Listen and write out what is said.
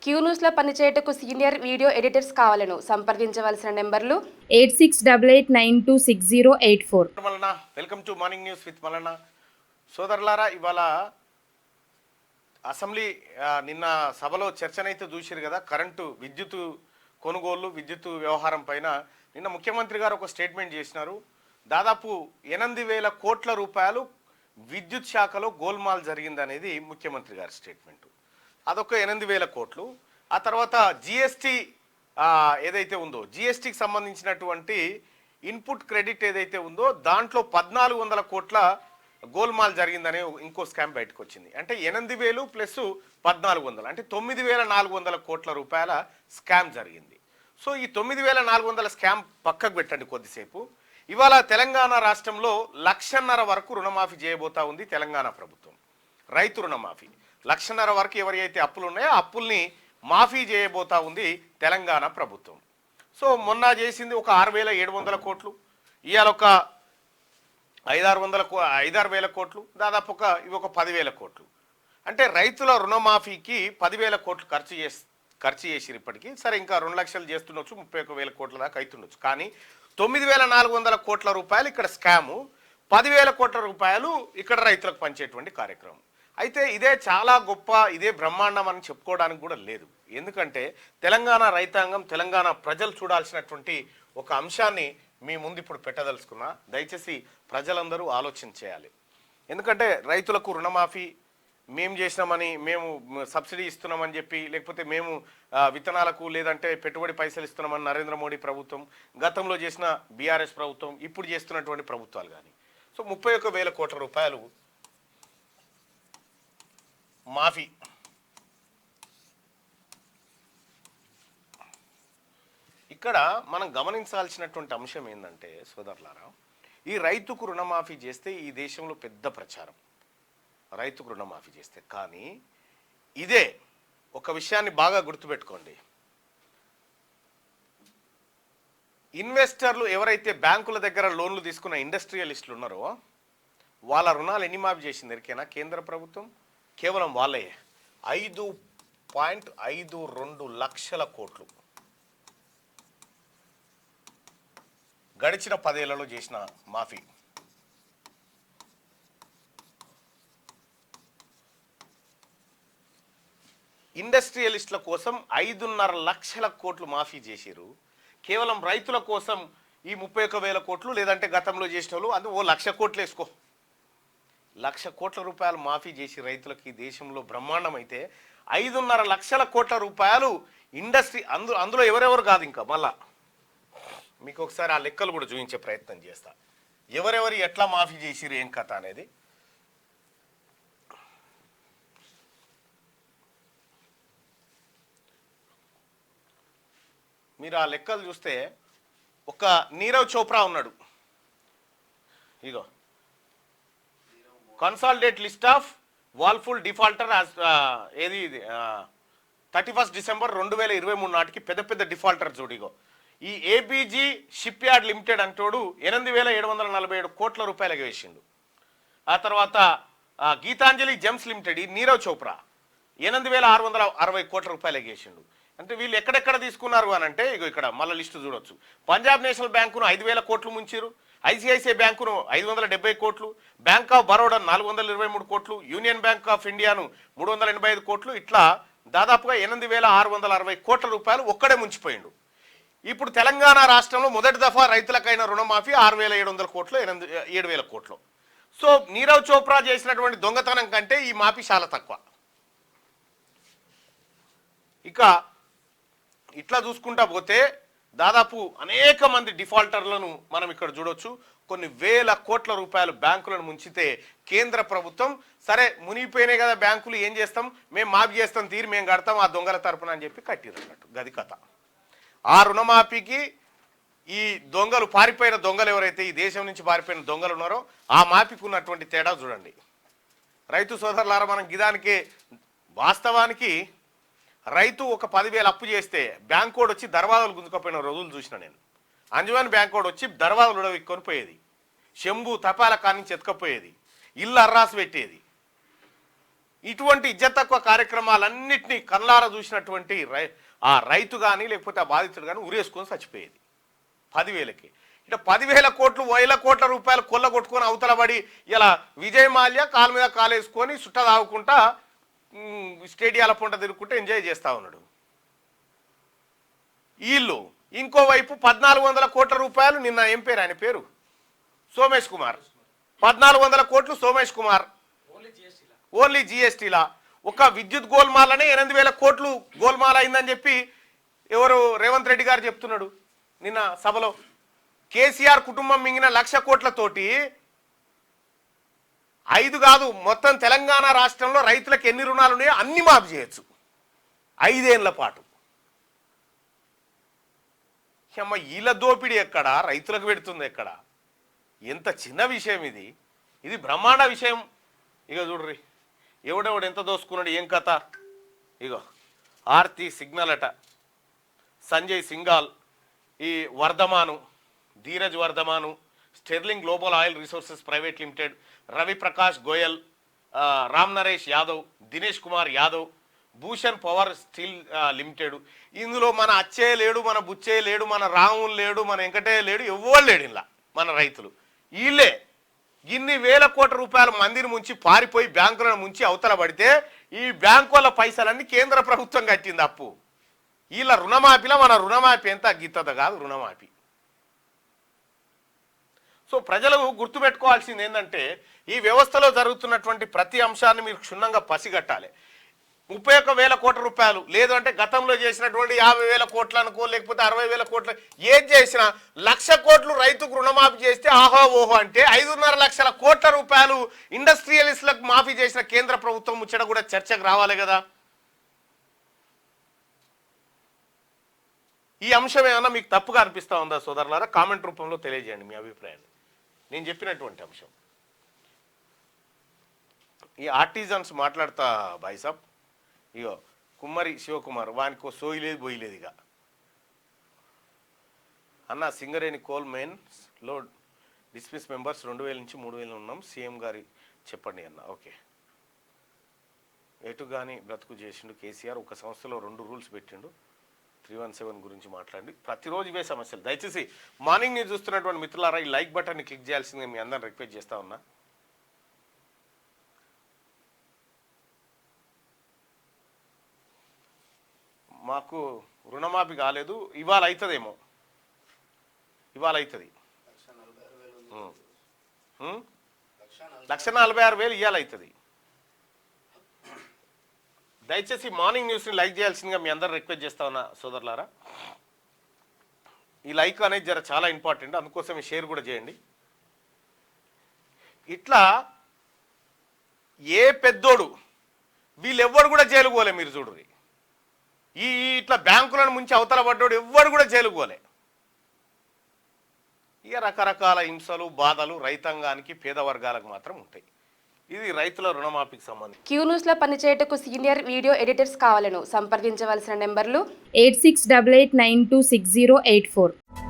Queue న్యూస్లో పనిచేయటకు senior video editors కావాలను సంప్రదించవలసిన నెంబర్లు 8688926084. Mallanna welcome to morning news with Mallanna. సోదరులారా, ఇవాళ అసెంబ్లీ నిన్న సభలో చర్చనైతే చూసిరు కదా. కరెంటు విద్యుత్ కొనుగోళ్లు విద్యుత్ వ్యవహారం పైన నిన్న ముఖ్యమంత్రి గారు ఒక స్టేట్మెంట్ చేసినారు. దాదాపు 8,000 కోట్ల రూపాయలు విద్యుత్ శాఖలో గోల్మాల్ జరిగిందనేది ముఖ్యమంత్రి గారి స్టేట్మెంట్. అదొక 8,000 కోట్లు. ఆ తర్వాత జిఎస్టీ ఏదైతే ఉందో, జిఎస్టీకి సంబంధించినటువంటి ఇన్పుట్ క్రెడిట్ ఏదైతే ఉందో దాంట్లో 1,400 కోట్ల గోల్మాల్ జరిగిందనే ఇంకో స్కామ్ బయటకు వచ్చింది. అంటే 8,000 ప్లస్ 1,400 అంటే 9,400 కోట్ల రూపాయల స్కామ్ జరిగింది. సో ఈ 9,400 స్కామ్ పక్కకు పెట్టండి కొద్దిసేపు. ఇవాళ తెలంగాణ రాష్ట్రంలో 1,50,000 వరకు రుణమాఫీ చేయబోతా ఉంది తెలంగాణ ప్రభుత్వం. రైతు రుణమాఫీ 1,50,000 వరకు ఎవరైతే అప్పులు ఉన్నాయో అప్పుల్ని మాఫీ చేయబోతా ఉంది తెలంగాణ ప్రభుత్వం. సో మొన్న చేసింది ఒక 6,700 కోట్లు, ఇవాళ ఒక 5,600 కోట్లు, దాదాపు ఇవి ఒక 10,000 కోట్లు. అంటే రైతుల రుణమాఫీకి 10,000 కోట్లు ఖర్చు చేసిరు ఇప్పటికీ. సరే, ఇంకా 2 లక్షలు చేస్తుండొచ్చు, 31,000 కోట్ల దాకా అవుతుండొచ్చు. కానీ 9,400 కోట్ల రూపాయలు ఇక్కడ స్కాము, 10,000 కోట్ల రూపాయలు ఇక్కడ రైతులకు పంచేటువంటి కార్యక్రమం. అయితే ఇదే చాలా గొప్ప, ఇదే బ్రహ్మాండం అని చెప్పుకోవడానికి కూడా లేదు. ఎందుకంటే తెలంగాణ రైతాంగం, తెలంగాణ ప్రజలు చూడాల్సినటువంటి ఒక అంశాన్ని మీ ముందు ఇప్పుడు పెట్టదలుచుకున్నా. దయచేసి ప్రజలందరూ ఆలోచన చేయాలి. ఎందుకంటే రైతులకు రుణమాఫీ మేము చేసినామని, మేము సబ్సిడీ ఇస్తున్నామని చెప్పి, లేకపోతే మేము విత్తనాలకు లేదంటే పెట్టుబడి పైసలు ఇస్తున్నామని నరేంద్ర మోడీ ప్రభుత్వం, గతంలో చేసిన బీఆర్ఎస్ ప్రభుత్వం, ఇప్పుడు చేస్తున్నటువంటి ప్రభుత్వాలు కానీ, సో 31,000 కోట్ల రూపాయలు మాఫీ. ఇక్కడ మనం గమనించాల్సినటువంటి అంశం ఏంటంటే సోదరులారా, ఈ రైతుకు రుణమాఫీ చేస్తే ఈ దేశంలో పెద్ద ప్రచారం, రైతుకు రుణమాఫీ చేస్తే. కానీ ఇదే ఒక విషయాన్ని బాగా గుర్తుపెట్టుకోండి. ఇన్వెస్టర్లు ఎవరైతే బ్యాంకుల దగ్గర లోన్లు తీసుకున్న ఇండస్ట్రియలిస్టులు ఉన్నారో వాళ్ళ రుణాలు ఎన్ని మాఫీ చేసింది ఎరికేనా కేంద్ర ప్రభుత్వం? కేవలం వాళ్ళే 5.52 లక్షల కోట్లు గడిచిన 10 ఏళ్లలో చేసిన మాఫీ. ఇండస్ట్రియలిస్టుల కోసం 5.5 లక్షల కోట్లు మాఫీ చేసిరు. కేవలం రైతుల కోసం ఈ 31,000 కోట్లు, లేదంటే గతంలో చేసిన వాళ్ళు అది 1,00,000 కోట్లు వేసుకో, 1,00,000 కోట్ల రూపాయలు మాఫీ చేసి రైతులకి దేశంలో బ్రహ్మాండం. అయితే 5.5 లక్షల కోట్ల రూపాయలు ఇండస్ట్రీ, అందులో ఎవరెవరు కాదు. ఇంకా మళ్ళా మీకు ఒకసారి ఆ లెక్కలు కూడా చూపించే ప్రయత్నం చేస్తా, ఎవరెవరు ఎట్లా మాఫీ చేసిరు ఏం కథ అనేది. మీరు ఆ లెక్కలు చూస్తే ఒక నీరవ్ చోప్రా ఉన్నాడు. ఇగో కన్సాలిడేట్ లిస్ట్ ఆఫ్ వాల్ఫుల్ డిఫాల్టర్ ఏది 31 డిసెంబర్ 2023 నాటికి పెద్ద పెద్ద డిఫాల్టర్ చూడిగో. ఈ ఏబీజీ షిప్ యార్డ్ లిమిటెడ్ అంటోడు 8,747 కోట్ల రూపాయలకి వేసిండు. ఆ తర్వాత గీతాంజలి జెమ్స్ లిమిటెడ్, ఈ నీరవ్ చోప్రా 8,660 కోట్ల రూపాయలకి వేసిండు. అంటే వీళ్ళు ఎక్కడెక్కడ తీసుకున్నారు అని అంటే ఇగో ఇక్కడ మళ్ళీ లిస్టు చూడొచ్చు. పంజాబ్ నేషనల్ బ్యాంకును 5,000 కోట్లు ముంచారు, ఐసిఐసిఐ బ్యాంకును 570 కోట్లు, బ్యాంక్ ఆఫ్ బరోడా 423 కోట్లు, యూనియన్ బ్యాంక్ ఆఫ్ ఇండియాను 385 కోట్లు, ఇట్లా దాదాపుగా 8,660 కోట్ల రూపాయలు ఒక్కడే ముంచిపోయిండు. ఇప్పుడు తెలంగాణ రాష్ట్రంలో మొదటి దఫా రైతులకైన రుణమాఫీ 6,700 కోట్లు, 7,000 కోట్లు. సో నీరవ్ చోప్రా చేసినటువంటి దొంగతనం కంటే ఈ మాఫీ చాలా తక్కువ. ఇక ఇట్లా చూసుకుంటా పోతే దాదాపు అనేక మంది డిఫాల్టర్లను మనం ఇక్కడ చూడొచ్చు. కొన్ని వేల కోట్ల రూపాయలు బ్యాంకులను ముంచితే కేంద్ర ప్రభుత్వం సరే మునిగిపోయినాయి కదా బ్యాంకులు, ఏం చేస్తాం, మేము మాఫీ చేస్తాం, తీరి మేము కడతాం ఆ దొంగల తరపున అని చెప్పి కట్టిరన్నట్టు గది కథ. ఆ రుణమాఫీకి ఈ దొంగలు, పారిపోయిన దొంగలు ఎవరైతే ఈ దేశం నుంచి పారిపోయిన దొంగలు ఉన్నారో ఆ మాఫీకి ఉన్నటువంటి తేడా చూడండి. రైతు సోదరులారా, మనం గిదానికి వాస్తవానికి రైతు ఒక 10,000 అప్పు చేస్తే బ్యాంక్ కోడ్ వచ్చి దర్వాజాలు గుంజుకపోయిన రోజులు చూసిన నేను. అంజుమాన్ బ్యాంక్ కోడ్ వచ్చి దర్వాజాలు ఉడవిక్కొని పోయేది, శంభు తపాల కానించి ఎత్తుకపోయేది, ఇల్లు అర్రాసు పెట్టేది. ఇటువంటి ఇజ్జత్ తక్కువ కార్యక్రమాలన్నింటినీ కళ్ళారా చూసినటువంటి ఆ రైతు కానీ లేకపోతే ఆ బాధితుడు కానీ ఉరేసుకొని చచ్చిపోయేది 10,000కి. ఇట్లా 10,000 కోట్లు 1,000 కోట్ల రూపాయలు కొల్లగొట్టుకొని అవతలబడి ఇలా విజయ్ మాల్యా కాలు మీద కాలేసుకొని సుట్ట తాగుకుంటా స్టేడియాల పొంట తిరుగుకుంటూ ఎంజాయ్ చేస్తూ ఉన్నాడు. వీళ్ళు ఇంకోవైపు 1,400 కోట్ల రూపాయలు నిన్న ఏం పేరు ఆయన పేరు సోమేష్ కుమార్ 1,400 కోట్లు సోమేష్ కుమార్ ఓన్లీ జిఎస్టీలా ఒక విద్యుత్ గోల్మాలనే 8,000 కోట్లు గోల్మాల అయిందని చెప్పి ఎవరు రేవంత్ రెడ్డి గారు చెప్తున్నాడు నిన్న సభలో. కేసీఆర్ కుటుంబం మింగిన 1,00,000 కోట్లతోటి 5 కాదు మొత్తం తెలంగాణ రాష్ట్రంలో రైతులకు ఎన్ని రుణాలు ఉన్నాయో అన్ని మాఫీ చేయొచ్చు 5 ఏళ్ల పాటు. అమ్మ వీళ్ళ దోపిడీ ఎక్కడ, రైతులకు పెడుతుంది ఎక్కడ? ఎంత చిన్న విషయం ఇది, ఇది బ్రహ్మాండ విషయం. ఇక చూడ్రి ఎవడెవడు ఎంత దోసుకున్నాడు ఏం కథ. ఇగో ఆర్తి సిగ్నల్ అట, సంజయ్ సింగాల్, ఈ Vardhaman Dheeraj Vardhaman, Sterling Global Oil Resources Private Limited, Ravi Prakash Goyal, Ram Naresh Yadav, Dinesh Kumar Yadav, Bhushan Power Steel Limited. ఇందులో మన అచ్చయ్య లేడు, మన బుచ్చయ్య లేడు, మన రాములు లేడు, మన వెంకటయ్య లేడు, ఎవ్వరు లేడు ఇలా మన రైతులు. వీళ్ళే ఇన్ని 1,000 కోట్ల రూపాయల మందిని ముంచి పారిపోయి బ్యాంకులను ముంచి అవతల పడితే ఈ బ్యాంకుల పైసలన్నీ కేంద్ర ప్రభుత్వం కట్టింది అప్పు. వీళ్ళ రుణమాఫీలో మన రుణమాఫీ ఎంత గీతద కాదు రుణమాఫీ. సో ప్రజలు గుర్తుపెట్టుకోవాల్సింది ఏంటంటే ఈ వ్యవస్థలో జరుగుతున్నటువంటి ప్రతి అంశాన్ని మీరు క్షుణ్ణంగా పసిగట్టాలి. 31,000 కోట్ల రూపాయలు లేదు అంటే గతంలో చేసినటువంటి 50,000 కోట్లు అనుకో లేకపోతే 60,000 కోట్లు ఏది చేసినా 1,00,000 కోట్లు రైతుకు రుణమాఫీ చేస్తే ఆహో ఓహో అంటే 5.5 లక్షల కోట్ల రూపాయలు ఇండస్ట్రియలిస్టులకు మాఫీ చేసిన కేంద్ర ప్రభుత్వం ముచ్చట కూడా చర్చకు రావాలి కదా. ఈ అంశం ఏమన్నా మీకు తప్పుగా అనిపిస్తూ ఉందా సోదరులారా? కామెంట్ రూపంలో తెలియజేయండి మీ అభిప్రాయాన్ని. నేను చెప్పినటువంటి అంశం ఈ ఆర్టిజన్స్ మాట్లాడతా బాయ్సాబ్. ఇగో కుమ్మరి శివకుమార్ వానికో సోయిలేదు పోయలేదు. ఇక అన్న సింగరేణి కోల్ మెయిన్స్లో డిస్మిస్ మెంబర్స్ 2,000 నుంచి 3,000 ఉన్నాం, సీఎం గారి చెప్పండి అన్న. ఓకే, ఎటు కానీ బ్రతుకు చేసిండు కేసీఆర్, ఒక సంస్థలో 2 రూల్స్ పెట్టిండు, 317 గురించి మాట్లాడి ప్రతిరోజు ఇవే సమస్యలు. దయచేసి మార్నింగ్ న్యూస్ చూస్తున్నటువంటి మిత్రులారా ఈ లైక్ బటన్ని క్లిక్ చేయాల్సిందిగా మీ అందరిని రిక్వెస్ట్ చేస్తా ఉన్నా. మాకు రుణమాఫీ కాలేదు, ఇవాళ అవుతుందేమో, ఇవాళ అవుతుంది 1,46,000 ఇవాళ అవుతుంది. దయచేసి మార్నింగ్ న్యూస్ని లైక్ చేయాల్సిందిగా మీ అందరు రిక్వెస్ట్ చేస్తా ఉన్నా సోదరులారా. ఈ లైక్ అనేది జర చాలా ఇంపార్టెంట్, అందుకోసం షేర్ కూడా చేయండి. ఇట్లా ఏ పెద్దోడు వీళ్ళెవ్వరు కూడా జైలుకు పోలే. మీరు చూడుర్రి, ఈ ఇట్లా బ్యాంకులను ముంచి అవతల పడ్డోడు ఎవ్వరు కూడా జైలుకు పోలే. ఇక రకరకాల హింసలు బాధలు రైతాంగానికి పేద వర్గాలకు మాత్రం ఉంటాయి. ఇది రైతుల రుణమాఫీకి సంబంధించి. క్యూ న్యూస్ లో పనిచేయటకు సీనియర్ వీడియో ఎడిటర్స్ కావాలను సంప్రదించవలసిన నెంబర్లు 8688926084.